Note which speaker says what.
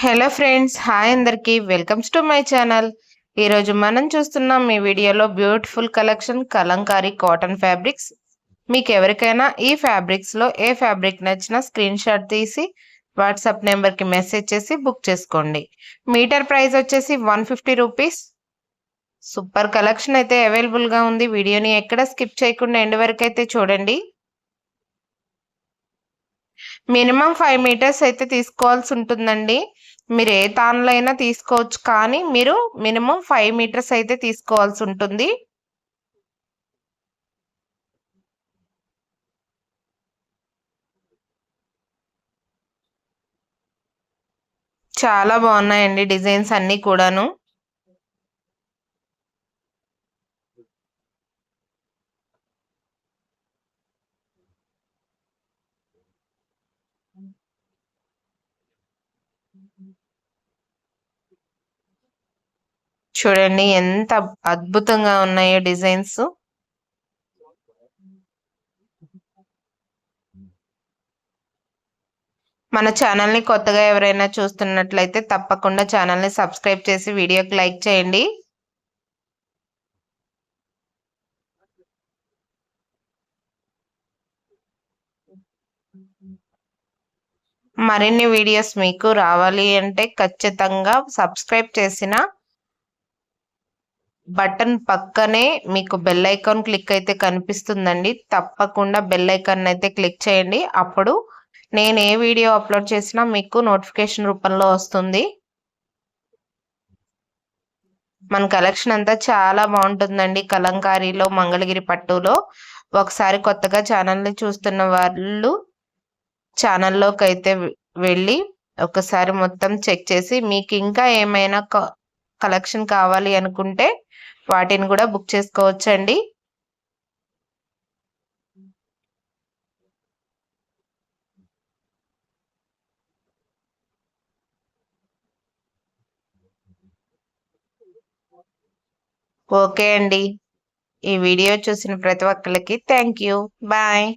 Speaker 1: Hello friends, hi అందరికి welcomes to my channel. ఈరోజు మనం చూస్తున్నాం ఈ వీడియోలో beautiful collection Kalamkari cotton fabrics. మీకు ఎవరికైనా ఈ ఫ్యాబ్రిక్స్లో ఏ ఫ్యాబ్రిక్ నచ్చినా స్క్రీన్ షాట్ తీసి వాట్సాప్ నెంబర్కి మెసేజ్ చేసి బుక్ చేసుకోండి. మీటర్ ప్రైస్ వచ్చేసి 150 రూపీస్. సూపర్ కలెక్షన్ అయితే అవైలబుల్గా ఉంది. వీడియోని ఎక్కడ స్కిప్ చేయకుండా ఎండ్ వరకు అయితే చూడండి. మినిమం 5 మీటర్స్ అయితే తీసుకోవాల్సి ఉంటుందండి. మీరు ఏ తాన్లో అయినా తీసుకోవచ్చు, కానీ మీరు మినిమం 5 మీటర్స్ అయితే తీసుకోవాల్సి ఉంటుంది. చాలా బాగున్నాయండి డిజైన్స్ అన్నీ కూడాను. చూడండి ఎంత అద్భుతంగా ఉన్నాయో డిజైన్స్. మన ఛానల్ని కొత్తగా ఎవరైనా చూస్తున్నట్లయితే తప్పకుండా ఛానల్ని సబ్స్క్రైబ్ చేసి వీడియోకి లైక్ చేయండి. మరిన్ని వీడియోస్ మీకు రావాలి అంటే ఖచ్చితంగా సబ్స్క్రైబ్ చేసిన బటన్ పక్కనే మీకు బెల్ ఐకాన్ క్లిక్ అయితే కనిపిస్తుందండి. తప్పకుండా బెల్ ఐకాన్ అయితే క్లిక్ చేయండి. అప్పుడు నేను ఏ వీడియో అప్లోడ్ చేసినా మీకు నోటిఫికేషన్ రూపంలో వస్తుంది. మన కలెక్షన్ అంతా చాలా బాగుంటుందండి. కలంకారీలో, మంగళగిరి పట్టులో. ఒకసారి కొత్తగా ఛానల్ని చూస్తున్న వాళ్ళు ఛానల్లోకి అయితే వెళ్ళి ఒకసారి మొత్తం చెక్ చేసి మీకు ఇంకా ఏమైనా కలెక్షన్ కావాలి అనుకుంటే వాటిని కూడా బుక్ చేసుకోవచ్చండి. ఓకే అండి. ఈ వీడియో చూసిన ప్రతి ఒక్కరికి థ్యాంక్ యూ. బాయ్.